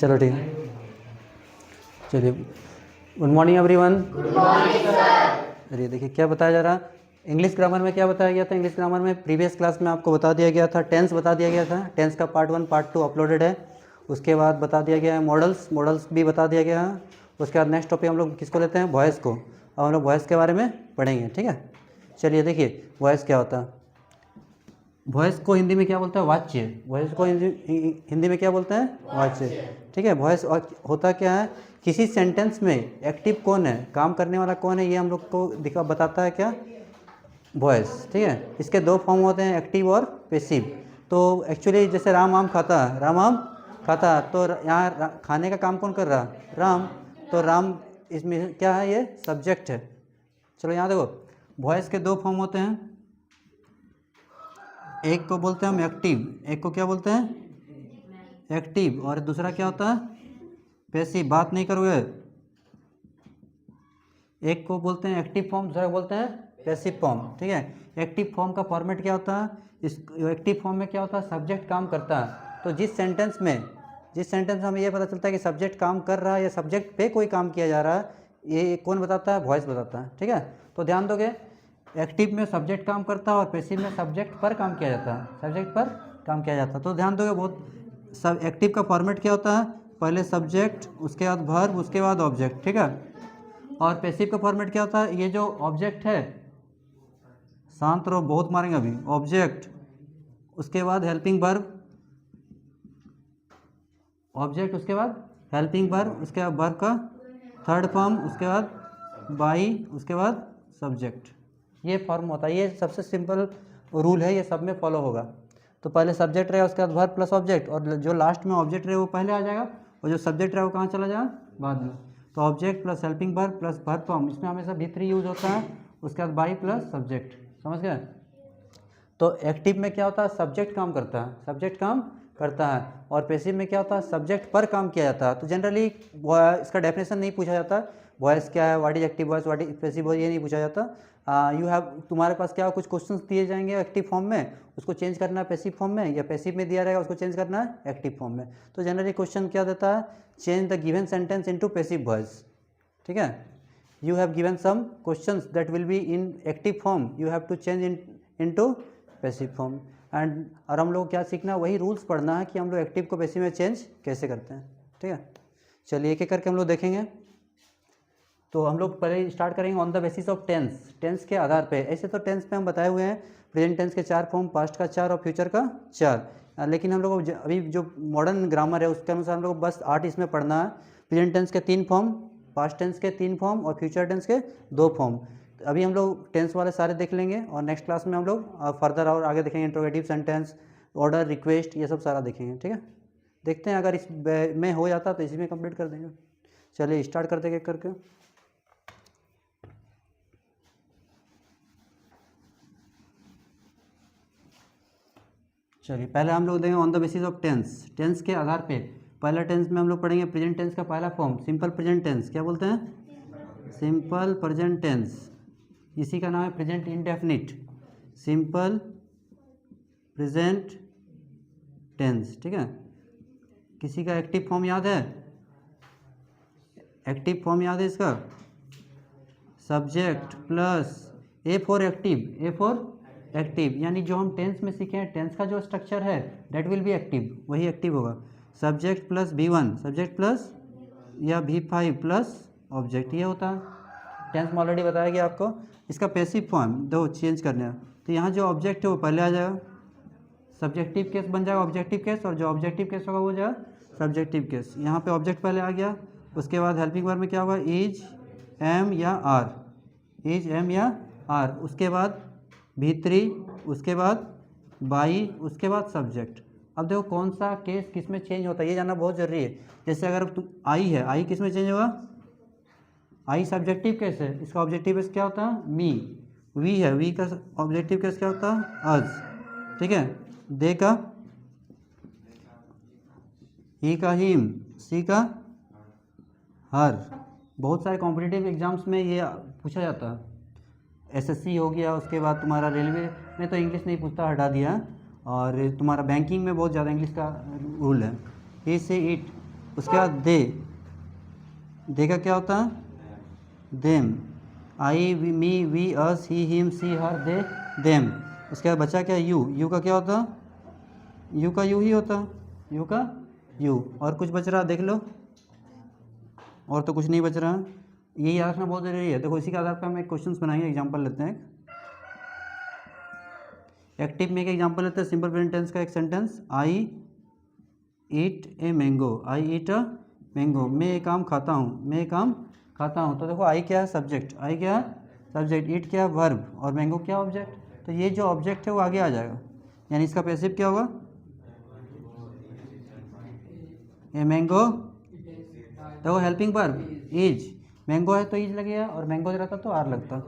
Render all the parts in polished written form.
चलो ठीक है, चलिए। Good morning everyone. Good morning sir. अरे देखिए क्या बताया जा रहा, इंग्लिश ग्रामर में क्या बताया गया था। इंग्लिश ग्रामर में प्रीवियस क्लास में आपको बता दिया गया था, टेंस बता दिया गया था। टेंस का पार्ट 1 पार्ट 2 अपलोडेड है। उसके बाद बता दिया गया है मॉडल्स भी बता दिया गया है। उसके बाद नेक्स्ट टॉपिक हम लोग किसको लेते हैं, वॉइस को। अब हम लोग वॉइस के बारे में पढ़ेंगे, ठीक है। चलिए देखिए वॉइस क्या होता है। वॉइस को हिंदी में क्या बोलते हैं, वाच्य। वॉइस को हिंदी में क्या बोलते हैं, वाच्य, ठीक है। वॉइस होता क्या है, किसी सेंटेंस में एक्टिव कौन है, काम करने वाला कौन है, ये हम लोग को बताता है क्या, वॉइस, ठीक है। इसके दो फॉर्म होते हैं, एक्टिव और पैसिव। तो एक्चुअली जैसे राम आम खाता, राम आम खाता, तो यहाँ खाने का काम कौन कर रहा, राम। तो राम इसमें क्या है, ये सब्जेक्ट है। चलो यहाँ देखो, वॉइस के दो फॉर्म होते हैं। एक को बोलते हैं हम एक्टिव, एक को क्या बोलते हैं, एक्टिव। और दूसरा क्या होता है, पैसिव। बात नहीं करोगे, एक को बोलते हैं एक्टिव फॉर्म, दूसरा को बोलते हैं पैसिव फॉर्म, ठीक है। एक्टिव फॉर्म का फॉर्मेट क्या होता है, इस एक्टिव फॉर्म में क्या होता है, सब्जेक्ट काम करता है। तो जिस सेंटेंस में हमें ये पता चलता है कि सब्जेक्ट काम कर रहा है या सब्जेक्ट पे कोई काम किया जा रहा है, ये कौन बताता है, वॉइस बताता है, ठीक है। तो ध्यान दोगे, एक्टिव में सब्जेक्ट काम करता है और पैसिव में सब्जेक्ट पर काम किया जाता है, सब्जेक्ट पर काम किया जाता है। तो ध्यान दोगे बहुत, सब एक्टिव का फॉर्मेट क्या होता है, पहले सब्जेक्ट, उसके बाद वर्ब, उसके बाद ऑब्जेक्ट, ठीक है। और पैसिव का फॉर्मेट क्या होता है, ये जो ऑब्जेक्ट है, शांत रहो बहुत मारेंगे अभी, ऑब्जेक्ट, उसके बाद हेल्पिंग वर्ब, ऑब्जेक्ट, उसके बाद हेल्पिंग वर्ब, उसके बाद वर्ब का थर्ड फॉर्म, उसके बाद बाई, उसके बाद सब्जेक्ट। ये फॉर्म होता है, ये सबसे सिंपल रूल है, ये सब में फॉलो होगा। तो पहले सब्जेक्ट रहेगा, उसके बाद वर्ब प्लस ऑब्जेक्ट, और जो लास्ट में ऑब्जेक्ट रहे वो पहले आ जाएगा, और जो सब्जेक्ट रहे वो कहाँ चला जाएगा, बाद में। तो object plus helping verb plus verb form, इसमें हमेशा V3 यूज होता है। उसके बाद बाई प्लस सब्जेक्ट, समझ गए। तो एक्टिव में क्या होता है, सब्जेक्ट काम करता है, सब्जेक्ट काम करता है। और पैसिव में क्या होता है, सब्जेक्ट पर काम किया जाता है। तो जनरली इसका डेफिनेशन नहीं पूछा जाता, वॉइस क्या है, what is active voice, what is passive voice, ये नहीं पूछा जाता। यू हैव, तुम्हारे पास क्या कुछ क्वेश्चंस दिए जाएंगे एक्टिव फॉर्म में, उसको चेंज करना है पैसिव फॉर्म में, या पैसिव में दिया रहेगा उसको चेंज करना है एक्टिव फॉर्म में। तो जनरली क्वेश्चन क्या देता है, change the given sentence into passive voice, ठीक है। You have given some questions that will be in active form, you have to change into passive form. And और हम लोग क्या सीखना है, वही रूल्स पढ़ना है कि हम लोग एक्टिव को पैसिव में चेंज कैसे करते हैं, ठीक है। चलिए एक एक करके हम लोग देखेंगे। तो हम लोग पहले स्टार्ट करेंगे on the basis of tense, tense के आधार पे। ऐसे तो टेंस पे हम बताए हुए हैं, प्रेजेंट टेंस के 4 फॉर्म, पास्ट का 4 और फ्यूचर का 4। लेकिन हम लोग अभी जो मॉडर्न ग्रामर है उसके अनुसार हम लोग बस 8 इसमें पढ़ना है। प्रेजेंट टेंस के 3 फॉर्म, पास्ट टेंस के 3 फॉर्म और फ्यूचर टेंस के 2 फॉर्म। अभी हम लोग टेंस वाले सारे देख लेंगे, और नेक्स्ट क्लास में हम लोग फर्दर और आगे देखेंगे, इंट्रोगेटिव सेंटेंस, ऑर्डर, रिक्वेस्ट, ये सब सारा देखेंगे, ठीक है। देखते हैं अगर इस में हो जाता तो इसी में कंप्लीट कर देंगे। चलिए स्टार्ट कर देंगे करके। चलिए पहले हम लोग देंगे on the basis of tense, tense के आधार पे। पहला टेंस में हम लोग पढ़ेंगे प्रेजेंट टेंस का पहला फॉर्म, सिंपल प्रेजेंट टेंस। क्या बोलते हैं, सिंपल प्रेजेंट टेंस। इसी का नाम है present indefinite, simple present tense, ठीक है। किसी का एक्टिव फॉर्म याद है, एक्टिव फॉर्म याद है इसका, subject plus A for active, A for active, यानी जो हम टेंस में सीखे हैं, टेंस का जो स्ट्रक्चर है दैट विल बी एक्टिव, वही एक्टिव होगा। Subject plus V1, subject plus या V5 प्लस ऑब्जेक्ट, ये होता है। टेंस में ऑलरेडी बताया गया आपको। इसका पैसिव फॉर्म दो चेंज करने हैं, तो यहाँ जो ऑब्जेक्ट है वो पहले आ जाएगा, सब्जेक्टिव केस बन जाएगा ऑब्जेक्टिव केस, और जो ऑब्जेक्टिव केस होगा वो जाएगा सब्जेक्टिव केस। यहाँ पे ऑब्जेक्ट पहले आ गया, उसके बाद हेल्पिंग वर्ब में क्या होगा, इज, एम या आर, इज, एम या आर, उसके बाद V3, उसके बाद बाई, उसके बाद सब्जेक्ट। अब देखो कौन सा केस किस में चेंज होता है, ये जानना बहुत ज़रूरी है। जैसे अगर तुम आई है, आई किस में चेंज होगा, आई सब्जेक्टिव केस है, इसका ऑब्जेक्टिव केस क्या होता है, मी। वी है, वी का ऑब्जेक्टिव केस क्या होता है, अज, ठीक है। दे का, ही का हिम, सी का हर। बहुत सारे कॉम्पिटिटिव एग्जाम्स में ये पूछा जाता है। एसएससी हो गया, उसके बाद तुम्हारा रेलवे में तो इंग्लिश नहीं पूछता, हटा दिया। और तुम्हारा बैंकिंग में बहुत ज़्यादा इंग्लिश का रूल है। ही से इट, उसके बाद दे का क्या होता है? Them. I, me, we, us, he, him, she, her, they, them. उसके बाद बचा क्या? यू का क्या होता? यू का यू ही होता, यू का यू। और कुछ बच रहा देख लो, और तो कुछ नहीं बच रहा। यही याद रखना बहुत ज़रूरी है। देखो इसी के आधार पर हम एक क्वेश्चन बनाएंगे, एग्जाम्पल लेते हैं। एक्टिव में एक एग्जाम्पल लेते हैं, सिंपल प्रेजेंट टेंस का एक sentence, I eat a mango, I eat a mango, मैं एक आम खाता हूँ, मैं एक आम खाता हूँ। तो देखो आई क्या है? सब्जेक्ट। आई क्या है? सब्जेक्ट। ईट क्या है? वर्ब। और मैंगो क्या ऑब्जेक्ट? तो ये जो ऑब्जेक्ट है वो आगे आ जाएगा, यानी इसका पैसिव क्या होगा? A mango. देखो हेल्पिंग वर्ब इज, मैंगो है तो इज लगेगा, और मैंगो रहता तो आर लगता।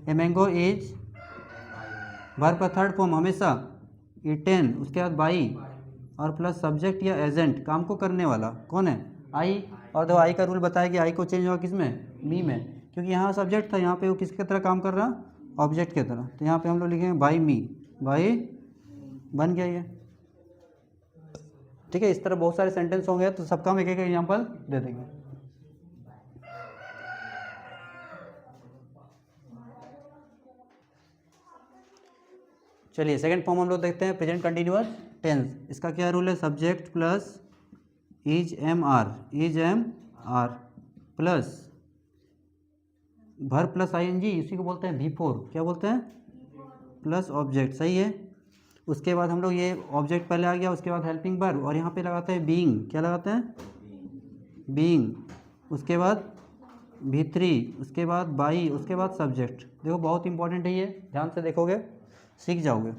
ए मैंगो इज वर्ब का थर्ड फॉर्म हमेशा इटेन, उसके बाद बाई, और प्लस सब्जेक्ट या एजेंट, काम को करने वाला कौन है? आई। और देखो आई का रूल बताया कि आई को चेंज होगा किस में? मी में, क्योंकि यहाँ सब्जेक्ट था, यहाँ पे वो किसकी तरह काम कर रहा? ऑब्जेक्ट की तरह। तो यहाँ पे हम लोग लिखेंगे बाई मी, बाई, बन गया ये। ठीक है, इस तरह बहुत सारे सेंटेंस होंगे, तो सबका हम एक एक एग्जाम्पल दे देंगे। चलिए सेकंड फॉर्म हम लोग देखते हैं, प्रेजेंट कंटिन्यूअस टेंस। इसका क्या रूल है? Subject plus is am are, is am are, plus verb plus I N G, इसी को बोलते हैं V4। क्या बोलते हैं? Plus object. सही है। उसके बाद हम लोग ये ऑब्जेक्ट पहले आ गया, उसके बाद हेल्पिंग वर्ब, और यहाँ पे लगाते हैं बीइंग। क्या लगाते हैं? बीइंग। उसके बाद V3, उसके बाद बाई, उसके बाद सब्जेक्ट। देखो बहुत इंपॉर्टेंट है ये, ध्यान से देखोगे सीख जाओगे।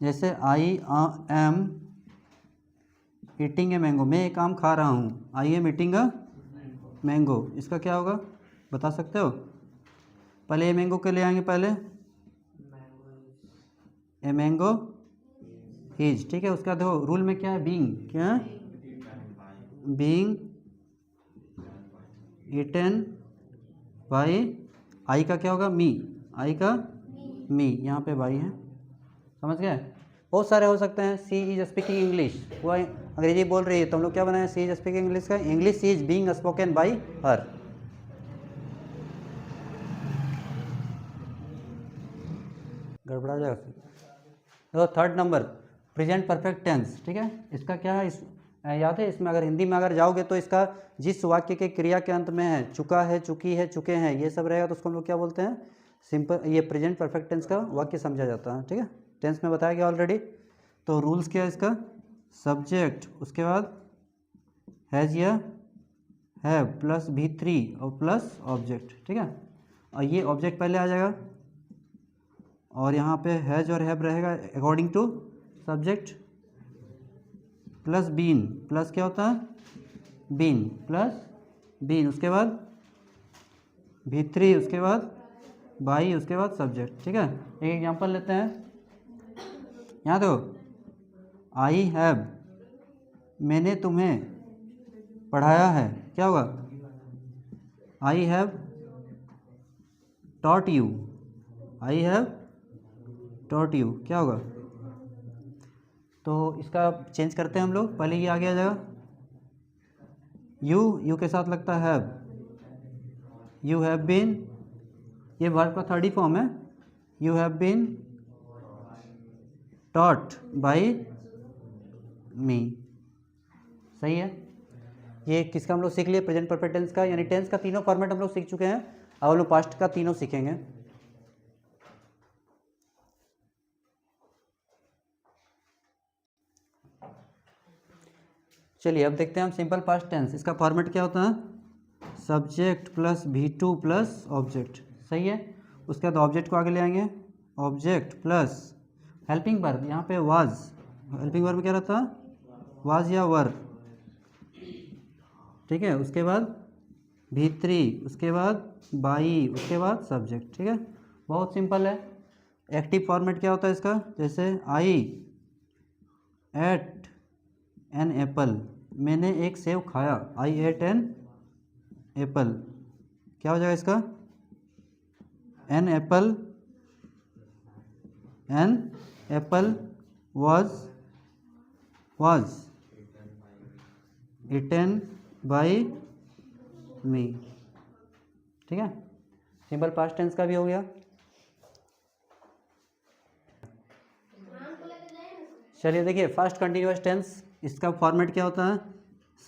जैसे I am eating a mango, मैं एक आम खा रहा हूँ। I am eating a mango, इसका क्या होगा? बता सकते हो? पहले ए मैंगो के ले आएंगे, पहले ए मैंगो इज। ठीक है, उसका देखो रूल में क्या है? बीइंग। क्या है? बीइंग ईटन बाई, आई का क्या होगा? मी, आई का मी, यहाँ पे बाई है। समझ गए? बहुत सारे हो सकते हैं। सी इज स्पीकिंग इंग्लिश, वो अंग्रेजी बोल रही है, तो हम लोग क्या बनाए? सी इज स्पीकिंग इंग्लिश का English is being spoken by her. गड़बड़ा जाएगा। देखो third number, present perfect tense. ठीक है, इसका क्या है? याद है? इसमें अगर हिंदी में अगर जाओगे तो इसका जिस वाक्य के क्रिया के अंत में है चुका है, चुकी है, चुके हैं, ये सब रहेगा, तो उसको हम लोग क्या बोलते हैं? सिंपल, ये प्रेजेंट परफेक्ट टेंस का वाक्य समझा जाता है। ठीक है, टेंस में बताया गया ऑलरेडी। तो रूल्स क्या है इसका? सब्जेक्ट, उसके बाद हैज़ या हैव, प्लस V3 और प्लस ऑब्जेक्ट। ठीक है, और ये ऑब्जेक्ट पहले आ जाएगा, और यहाँ पे हैज और हैव रहेगा according to subject, plus been, plus क्या होता है? बीन, प्लस बीन, उसके बाद V3, उसके बाद बाई, उसके बाद सब्जेक्ट। ठीक है, एक एग्जांपल लेते हैं। यहाँ दो, आई हैव, मैंने तुम्हें पढ़ाया है, क्या होगा? I have taught you, I have taught you, क्या होगा? तो इसका चेंज करते हैं हम लोग, पहले ये आ गया जाएगा यू के साथ लगता है हैव, यू हैव बीन, ये वर्ब का थर्ड ही फॉर्म है, you have been taught by me. सही है, ये किसका हम लोग सीख लिए? प्रेजेंट परफेक्ट टेंस का, यानी टेंस का तीनों फॉर्मेट हम लोग सीख चुके हैं। अब हम लोग पास्ट का तीनों सीखेंगे। चलिए अब देखते हैं हम सिंपल पास्ट टेंस। इसका फॉर्मेट क्या होता है? Subject plus V2 plus object. सही है, उसके बाद ऑब्जेक्ट को आगे ले आएंगे, ऑब्जेक्ट प्लस हेल्पिंग वर्ब, यहाँ पे वाज, हेल्पिंग वर्ब में क्या रहता है? वाज या वर। ठीक है, उसके बाद V3, उसके बाद बाई, उसके बाद सब्जेक्ट। ठीक है, बहुत सिंपल है। एक्टिव फॉर्मेट क्या होता है इसका? जैसे आई एट एन एप्पल, मैंने एक सेव खाया, आई एट एन एप्पल, क्या हो जाएगा इसका? An apple, an apple was eaten by me. ठीक है, सिंपल पास्ट टेंस का भी हो गया। चलिए देखिए फर्स्ट कंटिन्यूअस टेंस, इसका फॉर्मेट क्या होता है,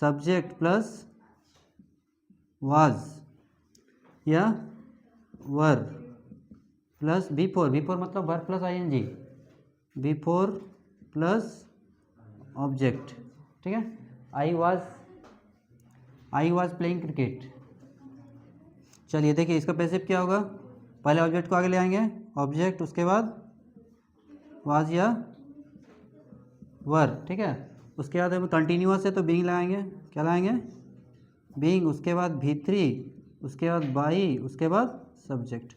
सब्जेक्ट प्लस वाज या वर प्लस बिफोर, बिफोर मतलब verb plus ING, V four plus object. ठीक है, आई वाज प्लेइंग क्रिकेट। चलिए देखिए इसका पैसिव क्या होगा, पहले ऑब्जेक्ट को आगे ले आएंगे, ऑब्जेक्ट उसके बाद वाज या वर। ठीक है, उसके बाद हमें कंटिन्यूअस है तो बीइंग लगाएंगे, क्या लगाएंगे, बीइंग, उसके बाद भी3, उसके बाद बाई, उसके बाद सब्जेक्ट।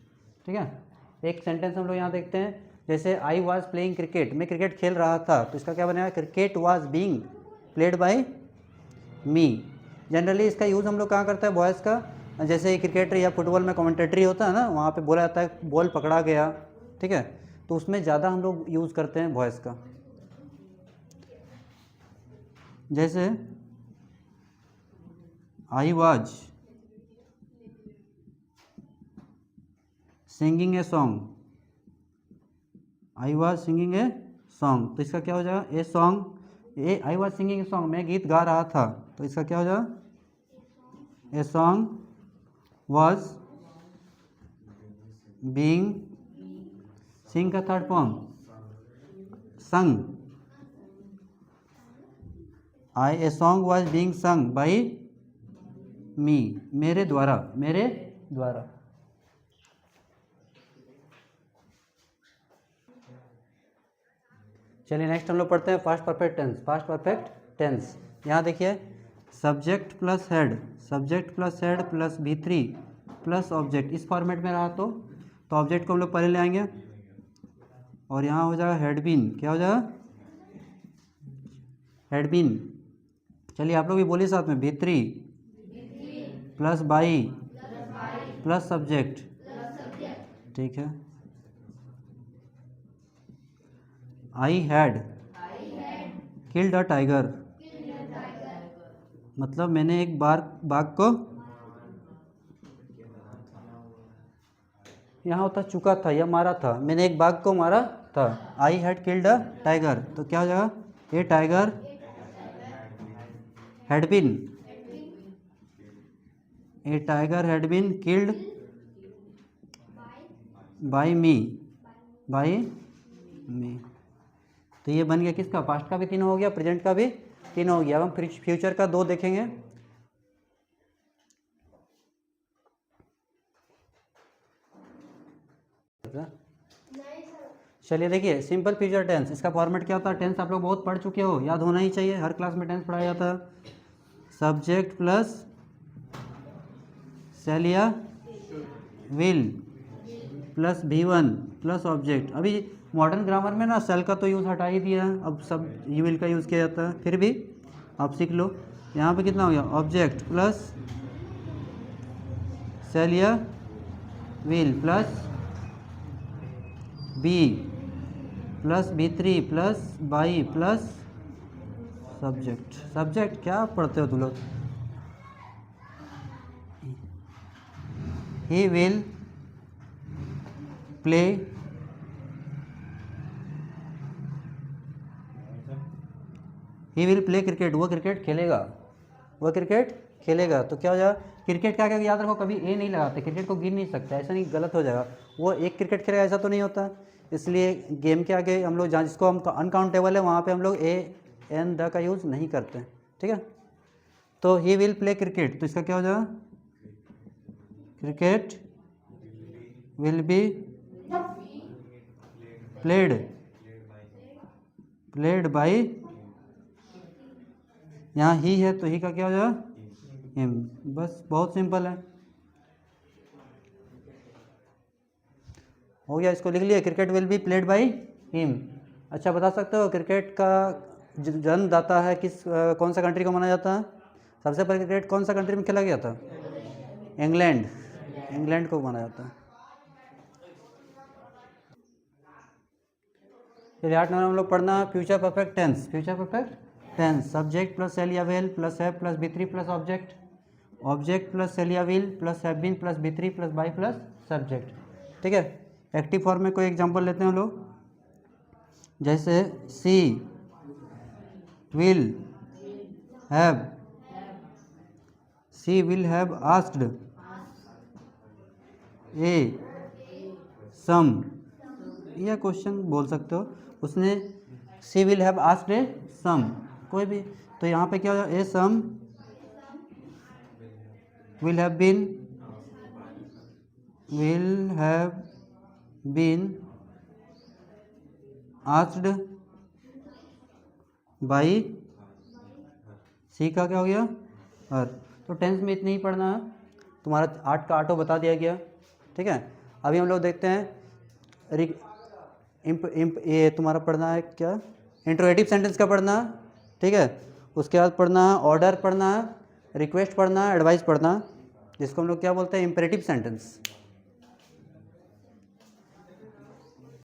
ठीक है, एक सेंटेंस हम लोग यहाँ देखते हैं, जैसे आई वॉज प्लेइंग क्रिकेट, मैं क्रिकेट खेल रहा था, तो इसका क्या बनेगा, cricket was being played by me. Generally इसका यूज़ हम लोग कहाँ करते हैं, बॉयज़ का, जैसे क्रिकेटर या फुटबॉल में कमेंटेटरी होता है ना, वहाँ पे बोला जाता है बॉल पकड़ा गया। ठीक है, तो उसमें ज़्यादा हम लोग यूज़ करते हैं वॉइस का। जैसे I was singing a song, I was singing a song, तो इसका क्या हो जाएगा, a song, A I was singing a song, मैं गीत गा रहा था, तो इसका क्या हो जाएगा, a song was being, sing का third form sung, I a song was being sung by me, मेरे द्वारा, मेरे द्वारा। चलिए नेक्स्ट हम लोग पढ़ते हैं fast perfect tense. Fast perfect tense, यहाँ देखिए subject plus head, subject plus head plus भी3 प्लस ऑब्जेक्ट, इस फॉर्मेट में रहा तो ऑब्जेक्ट को हम लोग पहले ले आएंगे और यहाँ हो जाएगा हेड बीन, क्या हो जाएगा, हेड बीन। चलिए आप लोग भी बोलिए साथ में, भी3 प्लस बाई प्लस सब्जेक्ट। ठीक है, आई हैड किल्ड अ टाइगर, मतलब मैंने एक बाघ को, यहाँ होता चुका था या मारा था, मैंने एक बाघ को मारा था। I had killed a tiger, तो क्या हो जाएगा, a tiger had been, a tiger had been killed by me, by me. तो ये बन गया किसका, पास्ट का भी 3 हो गया, प्रेजेंट का भी 3 हो गया। अब हम फ्यूचर का 2 देखेंगे। चलिए देखिए सिंपल फ्यूचर टेंस, इसका फॉर्मेट क्या होता है, टेंस आप लोग बहुत पढ़ चुके हो, याद होना ही चाहिए, हर क्लास में टेंस पढ़ाया जाता है। सब्जेक्ट प्लस शैल या विल प्लस भी1 प्लस ऑब्जेक्ट। अभी मॉडर्न ग्रामर में ना सेल का तो यूज़ हटा ही दिया है, अब सब यू विल का यूज़ किया जाता है, फिर भी आप सीख लो। यहाँ पे कितना हो गया, ऑब्जेक्ट प्लस सेल या विल प्लस बी प्लस भी3 plus by plus subject. Subject क्या पढ़ते हो तुम लोग, ही विल प्ले क्रिकेट, वो क्रिकेट खेलेगा, वो क्रिकेट खेलेगा। तो क्या हो जाएगा, क्रिकेट क्या क्या याद रखो, कभी ए नहीं लगाते, क्रिकेट को गिन नहीं सकता, ऐसा नहीं, गलत हो जाएगा, वो एक क्रिकेट खेलेगा ऐसा तो नहीं होता। इसलिए गेम के आगे हम लोग जहाँ जिसको हम अनकाउंटेबल है वहाँ पे हम लोग ए एन द का यूज़ नहीं करते। ठीक है, तो ही विल प्ले क्रिकेट, तो इसका क्या हो जाएगा, cricket will be played by, यहाँ ही है तो ही का क्या हो जाएगा, हिम। बस बहुत सिंपल है, हो गया, इसको लिख लिया, cricket will be played by him. अच्छा बता सकते हो क्रिकेट का जन्मदाता है किस, कौन सा कंट्री को माना जाता है, सबसे पहले क्रिकेट कौन सा कंट्री में खेला गया था, इंग्लैंड, इंग्लैंड को माना जाता है। चलिए 8 नंबर हम लोग पढ़ना future perfect tense. Future perfect tense subject plus shall या will plus have plus B three plus object, object plus shall या will plus have been plus B three plus by plus subject. ठीक है, active form में कोई example लेते हैं हम लोग, जैसे she will have, she will have asked a sum, यह क्वेश्चन बोल सकते हो, उसने she will have asked a sum, कोई भी। तो यहाँ पे क्या हो जाएगा, a sum will have been asked by she का क्या हो गया हर। तो टेंस में इतने ही पढ़ना है, तुम्हारा 8 का 8 बता दिया गया। ठीक है, अभी हम लोग देखते हैं ये तुम्हारा पढ़ना है क्या, इंट्रोगेटिव सेंटेंस का पढ़ना है। ठीक है, उसके बाद पढ़ना है ऑर्डर पढ़ना है, रिक्वेस्ट पढ़ना है, एडवाइस पढ़ना है, जिसको हम लोग क्या बोलते हैं, इंपेरेटिव सेंटेंस।